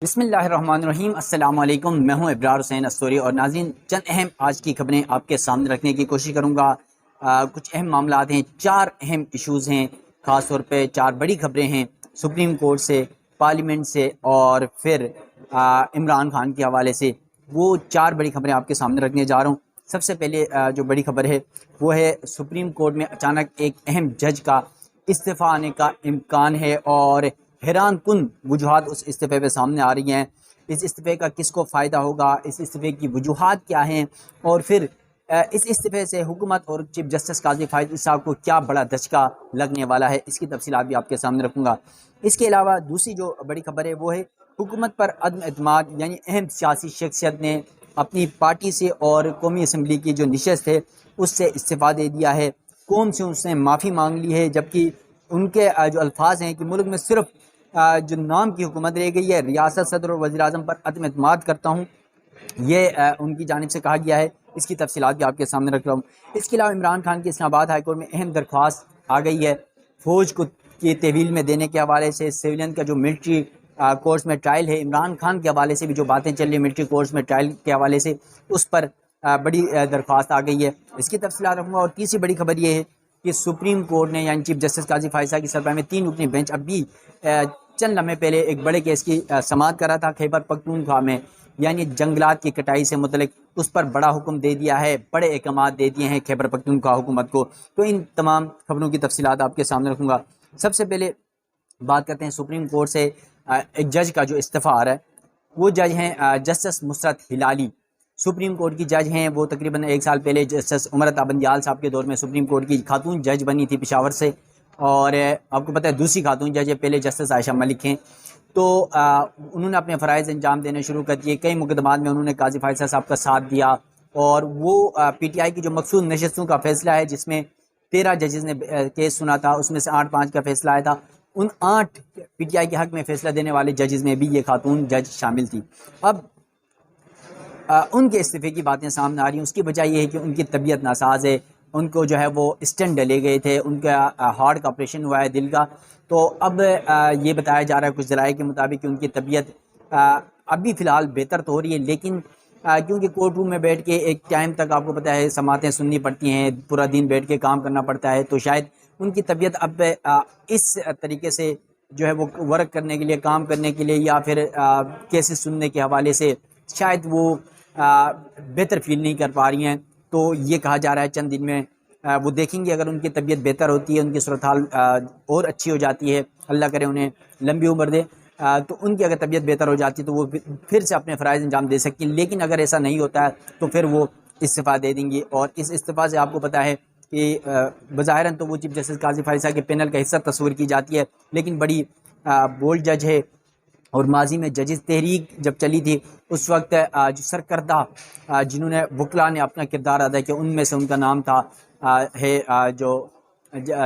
بسم اللہ الرحمن الرحیم۔ السلام علیکم، میں ہوں ابرار حسین استوری اور ناظرین چند اہم آج کی خبریں آپ کے سامنے رکھنے کی کوشش کروں گا۔ کچھ اہم معاملات ہیں، 4 اہم ایشوز ہیں، خاص طور پہ 4 بڑی خبریں ہیں سپریم کورٹ سے، پارلیمنٹ سے اور پھر عمران خان کے حوالے سے۔ وہ 4 بڑی خبریں آپ کے سامنے رکھنے جا رہا ہوں۔ سب سے پہلے جو بڑی خبر ہے وہ ہے سپریم کورٹ میں اچانک ایک اہم جج کا استعفیٰ آنے کا امکان ہے اور حیران کن وجوہات اس استعفے پہ سامنے آ رہی ہیں۔ اس استعفے کا کس کو فائدہ ہوگا، اس استعفے کی وجوہات کیا ہیں، اور پھر اس استعفے سے حکومت اور چیف جسٹس قاضی فائز صاحب کو کیا بڑا دھچکا لگنے والا ہے، اس کی تفصیلات بھی آپ کے سامنے رکھوں گا۔ اس کے علاوہ دوسری جو بڑی خبر ہے وہ ہے حکومت پر عدم اعتماد، یعنی اہم سیاسی شخصیت نے اپنی پارٹی سے اور قومی اسمبلی کی جو نشست ہے اس سے استعفیٰ دے دیا ہے۔ قوم سے اس نے معافی مانگ لی ہے، جبکہ ان کے جو الفاظ ہیں کہ ملک میں صرف جو نام کی حکومت رہ گئی ہے، ریاست صدر اور وزیر اعظم پر عدم اعتماد کرتا ہوں، یہ ان کی جانب سے کہا گیا ہے۔ اس کی تفصیلات بھی آپ کے سامنے رکھ رہا ہوں۔ اس کے علاوہ عمران خان کی اسلام آباد ہائی کورٹ میں اہم درخواست آ گئی ہے، فوج کو کی تحویل میں دینے کے حوالے سے۔ سویلین کا جو ملٹری کورس میں ٹرائل ہے، عمران خان کے حوالے سے بھی جو باتیں چل رہی ہیں ملٹری کورس میں ٹرائل کے حوالے سے، اس پر بڑی درخواست آ گئی ہے، اس کی تفصیلات رکھوں گا۔ اور تیسری بڑی خبر یہ ہے کہ سپریم کورٹ نے یعنی چیف جسٹس قاضی فائز صاحب کی سربراہ میں 3 رکنی بینچ اب بھی چند لمحے پہلے ایک بڑے کیس کی سماعت کر رہا تھا خیبر پختونخوا میں، یعنی جنگلات کی کٹائی سے متعلق۔ اس پر بڑا حکم دے دیا ہے، بڑے احکامات دے دیے ہیں خیبر پختونخوا حکومت کو۔ تو ان تمام خبروں کی تفصیلات آپ کے سامنے رکھوں گا۔ سب سے پہلے بات کرتے ہیں سپریم کورٹ سے ایک جج کا جو استعفیٰ آ رہا ہے۔ وہ جج ہیں جسٹس مسرت ہلالی، سپریم کورٹ کی جج ہیں۔ وہ تقریباً 1 سال پہلے جسٹس عمر عطا بندیال صاحب کے دور میں سپریم کورٹ کی خاتون جج بنی تھی پشاور سے، اور آپ کو پتہ ہے دوسری خاتون جج ہے، پہلے جسٹس عائشہ ملک ہیں۔ تو انہوں نے اپنے فرائض انجام دینے شروع کر دیے، کئی مقدمات میں انہوں نے قاضی فائز صاحب کا ساتھ دیا، اور وہ پی ٹی آئی کی جو مخصوص نشستوں کا فیصلہ ہے جس میں 13 ججز نے کیس سنا تھا، اس میں سے 8-5 کا فیصلہ آیا تھا، ان 8 پی ٹی آئی کے حق میں فیصلہ دینے والے ججز میں بھی یہ خاتون جج شامل تھی۔ اب ان کے استعفے کی باتیں سامنے آ رہی ہیں، اس کی وجہ یہ ہے کہ ان کی طبیعت ناساز ہے، ان کو جو ہے وہ اسٹنٹ ڈلے گئے تھے، ان کا ہارٹ کا آپریشن ہوا ہے دل کا۔ تو اب یہ بتایا جا رہا ہے کچھ ذرائع کے مطابق کہ ان کی طبیعت ابھی فی الحال بہتر تو ہو رہی ہے، لیکن کیونکہ کورٹ روم میں بیٹھ کے ایک ٹائم تک آپ کو پتہ ہے سماعتیں سننی پڑتی ہیں، پورا دن بیٹھ کے کام کرنا پڑتا ہے، تو شاید ان کی طبیعت اب اس طریقے سے جو ہے وہ ورک کرنے کے لیے، کام کرنے کے لیے، یا پھر کیسز سننے کے حوالے سے شاید وہ بہتر فیل نہیں کر پا رہی ہیں۔ تو یہ کہا جا رہا ہے چند دن میں وہ دیکھیں گے، اگر ان کی طبیعت بہتر ہوتی ہے، ان کی صورتحال اور اچھی ہو جاتی ہے، اللہ کرے انہیں لمبی عمر دے، تو ان کی اگر طبیعت بہتر ہو جاتی ہے تو وہ پھر سے اپنے فرائض انجام دے سکتی ہیں، لیکن اگر ایسا نہیں ہوتا ہے تو پھر وہ استعفیٰ دے دیں گی۔ اور اس استعفیٰ سے آپ کو پتہ ہے کہ بظاہراً تو وہ چیف جسٹس قاضی فائز صاحب کے پینل کا حصہ تصور کی جاتی ہے، لیکن بڑی بولڈ جج ہے، اور ماضی میں ججز تحریک جب چلی تھی اس وقت جو سرکردہ جنہوں نے وکلا نے اپنا کردار ادا کیا، ان میں سے ان کا نام تھا ہے جو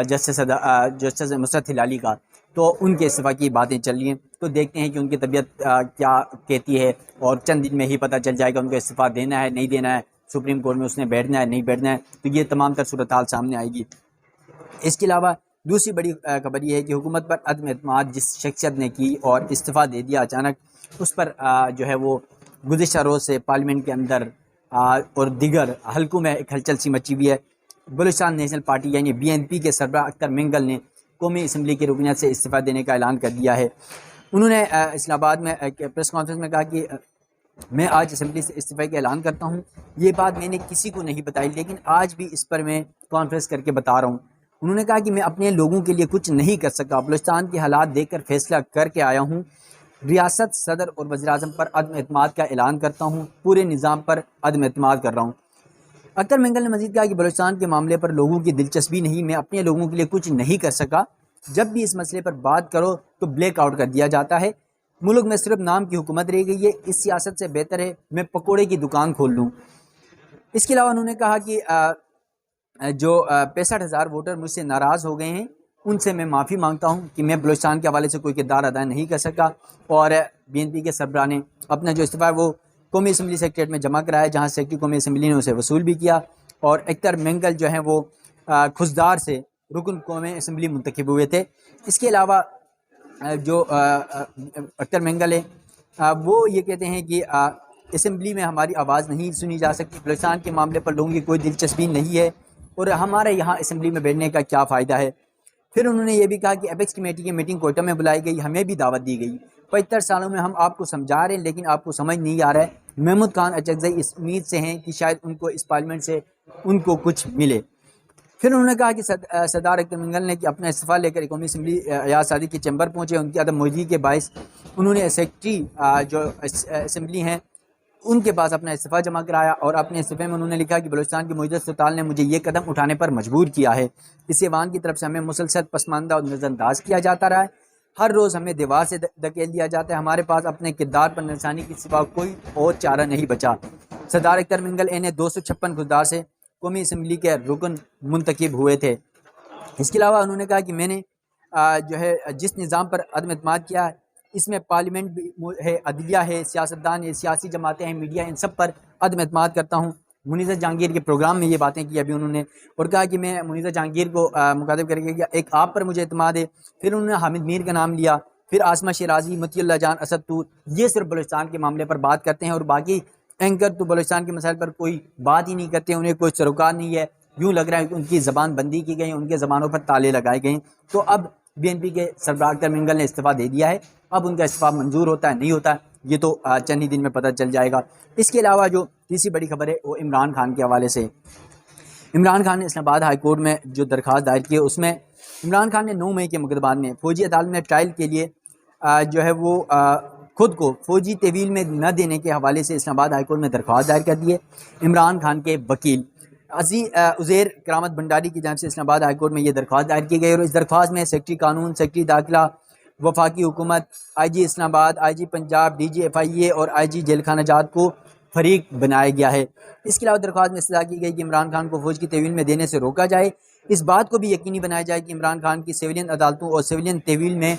جسٹس مسرت ہلالی کا۔ تو ان کے استعفیٰ کی باتیں چل رہی ہیں، تو دیکھتے ہیں کہ ان کی طبیعت کیا کہتی ہے، اور چند دن میں ہی پتہ چل جائے گا ان کو استعفیٰ دینا ہے نہیں دینا ہے، سپریم کورٹ میں اس نے بیٹھنا ہے نہیں بیٹھنا ہے، تو یہ تمام تر صورتحال سامنے آئے گی۔ اس کے علاوہ دوسری بڑی خبر یہ ہے کہ حکومت پر عدم اعتماد جس شخصیت نے کی اور استعفیٰ دے دیا اچانک، اس پر جو ہے وہ گزشتہ روز سے پارلیمنٹ کے اندر اور دیگر حلقوں میں ایک ہلچل سی مچی ہوئی ہے۔ بلوچستان نیشنل پارٹی یعنی BNP کے سربراہ اختر منگل نے قومی اسمبلی کی رکنیت سے استعفیٰ دینے کا اعلان کر دیا ہے۔ انہوں نے اسلام آباد میں ایک پریس کانفرنس میں کہا کہ میں آج اسمبلی سے استعفے کا اعلان کرتا ہوں، یہ بات میں نے کسی کو نہیں بتائی، لیکن آج بھی اس پر میں کانفرنس کر کے بتا رہا ہوں۔ انہوں نے کہا کہ میں اپنے لوگوں کے لیے کچھ نہیں کر سکا، بلوچستان کے حالات دیکھ کر فیصلہ کر کے آیا ہوں، ریاست صدر اور وزیر اعظم پر عدم اعتماد کا اعلان کرتا ہوں، پورے نظام پر عدم اعتماد کر رہا ہوں۔ اختر منگل نے مزید کہا کہ بلوچستان کے معاملے پر لوگوں کی دلچسپی نہیں، میں اپنے لوگوں کے لیے کچھ نہیں کر سکا، جب بھی اس مسئلے پر بات کرو تو بلیک آؤٹ کر دیا جاتا ہے، ملک میں صرف نام کی حکومت رہ گئی ہے، اس سیاست سے بہتر ہے میں پکوڑے کی دکان کھول لوں۔ اس کے علاوہ انہوں نے کہا کہ جو 65,000 ووٹر مجھ سے ناراض ہو گئے ہیں، ان سے میں معافی مانگتا ہوں کہ میں بلوچستان کے حوالے سے کوئی کردار ادا نہیں کر سکا، اور BNP کے سربراہ نے اپنا جو استعفیٰ ہے وہ قومی اسمبلی سیکریٹریٹ میں جمع کرایا، جہاں سیکریٹری قومی اسمبلی نے اسے وصول بھی کیا، اور اختر منگل جو ہیں وہ کھزدار سے رکن قومی اسمبلی منتخب ہوئے تھے۔ اس کے علاوہ جو اختر منگل ہے وہ یہ کہتے ہیں کہ اسمبلی میں ہماری آواز نہیں سنی جا سکتی، بلوچستان کے معاملے پر لوگوں کی کوئی دلچسپی نہیں ہے اور ہمارے یہاں اسمبلی میں بیٹھنے کا کیا فائدہ ہے۔ پھر انہوں نے یہ بھی کہا کہ اپیکس کمیٹی کی میٹنگ کوئٹہ میں بلائی گئی، ہمیں بھی دعوت دی گئی، 75 سالوں میں ہم آپ کو سمجھا رہے ہیں لیکن آپ کو سمجھ نہیں آ رہا ہے۔ محمود خان اچکزئی اس امید سے ہیں کہ شاید ان کو اس پارلیمنٹ سے ان کو کچھ ملے۔ پھر انہوں نے کہا کہ سردار اکرم منگل نے کہ اپنا استعفیٰ لے کر قومی اسمبلی ایاز صادق کے چیمبر پہنچے، ان کی عدم موجودگی کے باعث انہوں نے سیکرٹری جو اسمبلی ہیں ان کے پاس اپنا استعفیٰ جمع کرایا، اور اپنے استعفے میں انہوں نے لکھا کہ بلوچستان کی موجودہ صورتحال نے مجھے یہ قدم اٹھانے پر مجبور کیا ہے، اس ایوان کی طرف سے ہمیں مسلسل پسماندہ اور نظر انداز کیا جاتا رہا ہے، ہر روز ہمیں دیوار سے دھکیل دیا جاتا ہے، ہمارے پاس اپنے کردار پر نرسانی کے سوا کوئی اور چارہ نہیں بچا۔ سردار اکرم منگل انہیں 256 گزدار سے قومی اسمبلی کے رکن منتخب ہوئے تھے۔ اس کے علاوہ انہوں نے کہا کہ میں نے جو ہے جس نظام پر عدم اعتماد کیا ہے اس میں پارلیمنٹ بھی ہے، عدلیہ ہے، سیاستدان ہے، سیاسی جماعتیں ہیں، میڈیا، ان سب پر عدم اعتماد کرتا ہوں۔ منیزہ جہانگیر کے پروگرام میں یہ باتیں کی ابھی انہوں نے، اور کہا کہ میں منیزہ جہانگیر کو مخاطب کر کے ایک آپ پر مجھے اعتماد ہے۔ پھر انہوں نے حامد میر کا نام لیا، پھر عاصمہ شیرازی، مطیع اللہ جان اسد طور، یہ صرف بلوچستان کے معاملے پر بات کرتے ہیں اور باقی اینکر تو بلوچستان کے مسائل پر کوئی بات ہی نہیں کرتے، انہیں کوئی سروکار نہیں ہے، یوں لگ رہا ہے کہ ان کی زبان بندی کی گئی، ان کے زبانوں پر تالے لگائے گئے۔ تو اب بی این پی کے سربراہ اکرم منگل نے استعفیٰ دے دیا ہے، اب ان کا استعفیٰ منظور ہوتا ہے نہیں ہوتا ہے یہ تو چند ہی دن میں پتہ چل جائے گا۔ اس کے علاوہ جو تیسری بڑی خبر ہے وہ عمران خان کے حوالے سے۔ عمران خان نے اسلام آباد ہائی کورٹ میں جو درخواست دائر کی ہے اس میں عمران خان نے 9 مئی کے مقدمات میں فوجی عدالت میں ٹرائل کے لیے جو ہے وہ خود کو فوجی تحویل میں نہ دینے کے حوالے سے اسلام آباد ہائی کورٹ میں درخواست دائر کر دی ہے۔ عمران خان کے وکیل عزیر کرامت بھنڈاری کی جانب سے اسلام آباد ہائی کورٹ میں یہ درخواست دائر کی گئی، اور اس درخواست میں سیکرٹری قانون، سیکرٹری داخلہ وفاقی حکومت، آئی جی اسلام آباد، آئی جی پنجاب، ڈی جی ایف آئی اے اور آئی جی جیل خانہ جات کو فریق بنایا گیا ہے۔ اس کے علاوہ درخواست میں استدعا کی گئی کہ عمران خان کو فوج کی تحویل میں دینے سے روکا جائے، اس بات کو بھی یقینی بنایا جائے کہ عمران خان کی سویلین عدالتوں اور سویلین تحویل میں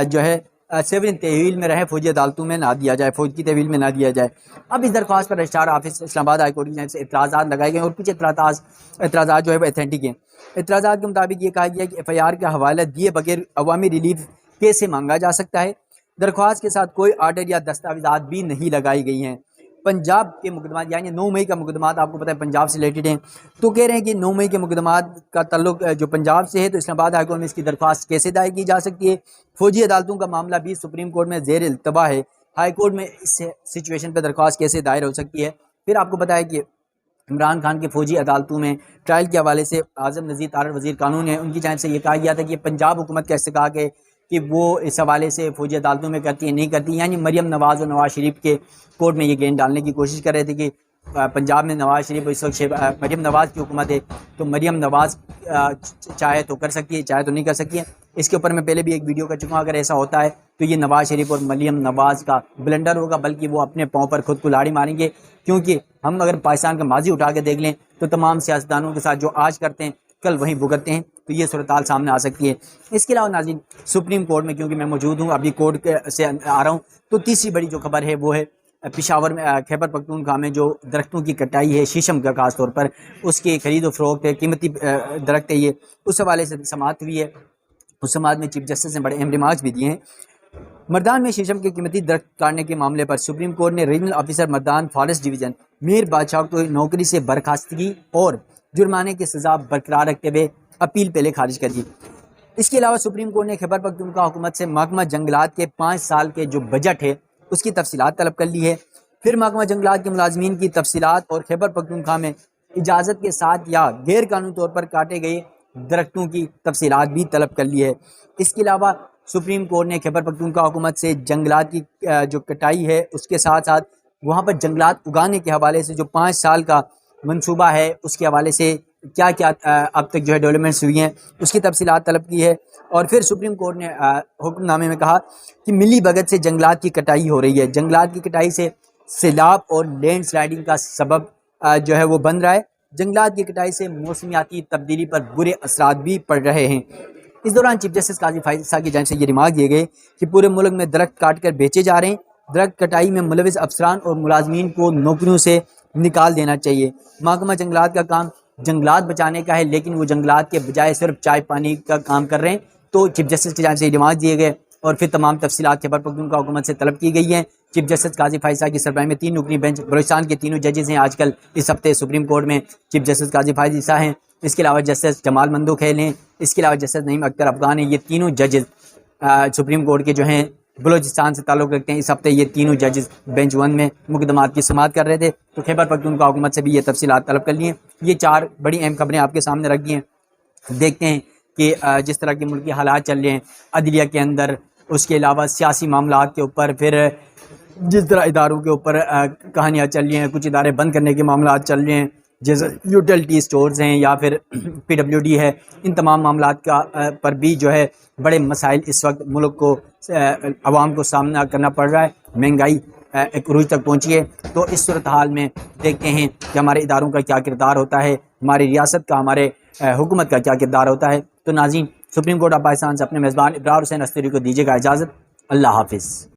جو ہے سویلین تحویل میں رہے فوجی عدالتوں میں نہ دیا جائے، فوج کی تحویل میں نہ دیا جائے۔ اب اس درخواست پر رجسٹرار آفس اسلام آباد ہائی کورٹ کی جانب سے اعتراضات لگائے گئے اور کچھ اعتراضات جو ہے وہ اتھینٹک ہیں۔ اعتراضات کے مطابق یہ کہا گیا کہ ایف آئی آر کا حوالہ دیے بغیر عوامی ریلیف کیسے مانگا جا سکتا ہے، درخواست کے ساتھ کوئی آرڈر یا دستاویزات بھی نہیں لگائی گئی ہیں۔ پنجاب کے مقدمات یعنی 9 مئی کا مقدمات آپ کو پتہ ہے پنجاب سے ریلیٹڈ ہیں، تو کہہ رہے ہیں کہ 9 مئی کے مقدمات کا تعلق جو پنجاب سے ہے تو اسلام آباد ہائی کورٹ میں اس کی درخواست کیسے دائر کی جا سکتی ہے۔ فوجی عدالتوں کا معاملہ بھی سپریم کورٹ میں زیر التوا ہے، ہائی کورٹ میں اس سچویشن پہ درخواست کیسے دائر ہو سکتی ہے۔ پھر آپ کو پتہ ہے کہ عمران خان کے فوجی عدالتوں میں ٹرائل کے حوالے سے اعظم نذیر طارڑ وزیر قانون ہے، ان کی جانب سے یہ کہا گیا تھا کہ پنجاب حکومت کا استحقاق ہے کہ وہ اس حوالے سے فوجی عدالتوں میں کرتی ہے نہیں کرتی، یعنی مریم نواز اور نواز شریف کے کورٹ میں یہ گیند ڈالنے کی کوشش کر رہے تھے کہ پنجاب میں نواز شریف اس وقت مریم نواز کی حکومت ہے تو مریم نواز چاہے تو کر سکتی ہے چاہے تو نہیں کر سکتی ہے۔ اس کے اوپر میں پہلے بھی ایک ویڈیو کر چکا ہوں، اگر ایسا ہوتا ہے تو یہ نواز شریف اور مریم نواز کا بلنڈر ہوگا، بلکہ وہ اپنے پاؤں پر خود کلاڑی ماریں گے، کیونکہ ہم اگر پاکستان کا ماضی اٹھا کے دیکھ لیں تو تمام سیاستدانوں کے ساتھ جو آج کرتے ہیں کل وہیں بھگتتے ہیں، تو یہ صورتحال سامنے آ سکتی ہے۔ اس کے علاوہ ناظرین سپریم کورٹ میں کیونکہ میں موجود ہوں ابھی کورٹ سے آ رہا ہوں، تو تیسری بڑی جو خبر ہے وہ ہے پشاور میں خیبر پختونخوا میں جو درختوں کی کٹائی ہے، شیشم کا خاص طور پر اس کی خرید و فروخت ہے، قیمتی درخت ہے یہ، اس حوالے سے سماعت ہوئی ہے۔ اس سماعت میں چیف جسٹس نے بڑے اہم ریمارکس بھی دیے ہیں۔ مردان میں شیشم کے قیمتی درخت کاٹنے کے معاملے پر سپریم کورٹ نے ریجنل آفیسر مردان فارسٹ ڈویژن میر بادشاہ کو نوکری سے برخاستگی اور جرمانے کی سزا برقرار رکھتے ہوئے اپیل پہلے خارج کر دی۔ اس کے علاوہ سپریم کورٹ نے خیبر پختونخوا حکومت سے محکمہ جنگلات کے 5 سال کے جو بجٹ ہے اس کی تفصیلات طلب کر لی ہے۔ پھر محکمہ جنگلات کے ملازمین کی تفصیلات اور خیبر پختونخوا میں اجازت کے ساتھ یا غیر قانونی طور پر کاٹے گئے درختوں کی تفصیلات بھی طلب کر لی ہے۔ اس کے علاوہ سپریم کورٹ نے خیبر پختونخوا حکومت سے جنگلات کی جو کٹائی ہے اس کے ساتھ ساتھ وہاں پر جنگلات اگانے کے حوالے سے جو 5 سال کا منصوبہ ہے اس کے حوالے سے کیا کیا اب تک جو ہے ڈیولپمنٹس ہوئی ہیں اس کی تفصیلات طلب کی ہے۔ اور پھر سپریم کورٹ نے حکم نامے میں کہا کہ ملی بھگت سے جنگلات کی کٹائی ہو رہی ہے، جنگلات کی کٹائی سے سیلاب اور لینڈ سلائڈنگ کا سبب جو ہے وہ بن رہا ہے، جنگلات کی کٹائی سے موسمیاتی تبدیلی پر برے اثرات بھی پڑ رہے ہیں۔ اس دوران چیف جسٹس قاضی فائز صاحب کی جانب سے یہ ریمارک دیے گئے کہ پورے ملک میں درخت کاٹ کر بیچے جا رہے ہیں، درخت کٹائی میں ملوث افسران اور ملازمین کو نوکریوں سے نکال دینا چاہیے۔ محکمہ جنگلات کا کام جنگلات بچانے کا ہے لیکن وہ جنگلات کے بجائے صرف چائے پانی کا کام کر رہے ہیں، تو چیف جسٹس کی جانب سے ریمارک دیے گئے۔ اور پھر تمام تفصیلات خیبر پختونخوا حکومت سے طلب کی گئی ہیں۔ چیف جسٹس قاضی فائز کی سربراہی میں 3 رکنی بینچ بلوچستان کے تینوں ججز ہیں آج کل اس ہفتے سپریم کورٹ میں۔ چیف جسٹس قاضی فائز ہیں، اس کے علاوہ جسٹس جمال مندوخیل ہیں، اس کے علاوہ جسٹس نعیم اختر افغان ہیں۔ یہ تینوں ججز سپریم کورٹ کے جو ہیں بلوچستان سے تعلق رکھتے ہیں۔ اس ہفتے یہ تینوں ججز بینچ 1 میں مقدمات کی سماعت کر رہے تھے، تو خیبر پختونخوا حکومت سے بھی یہ تفصیلات طلب کر لی ہیں۔ یہ 4 بڑی اہم خبریں آپ کے سامنے رکھ دی ہیں۔ دیکھتے ہیں کہ جس طرح کے ملکی حالات چل رہے ہیں عدلیہ کے اندر، اس کے علاوہ سیاسی معاملات کے اوپر، پھر جس طرح اداروں کے اوپر کہانیاں چل رہی ہیں، کچھ ادارے بند کرنے کے معاملات چل رہے ہیں جیسے یوٹیلٹی سٹورز ہیں یا پھر PWD ہے، ان تمام معاملات کا پر بھی جو ہے بڑے مسائل اس وقت ملک کو عوام کو سامنا کرنا پڑ رہا ہے۔ مہنگائی ایک عروج تک پہنچی ہے، تو اس صورتحال میں دیکھتے ہیں کہ ہمارے اداروں کا کیا کردار ہوتا ہے، ہماری ریاست کا، ہمارے حکومت کا کیا کردار ہوتا ہے۔ تو ناظرین، سپریم کورٹ آف پاکستان سے اپنے میزبان ابرار حسین استوری کو دیجیے گا اجازت۔ اللہ حافظ۔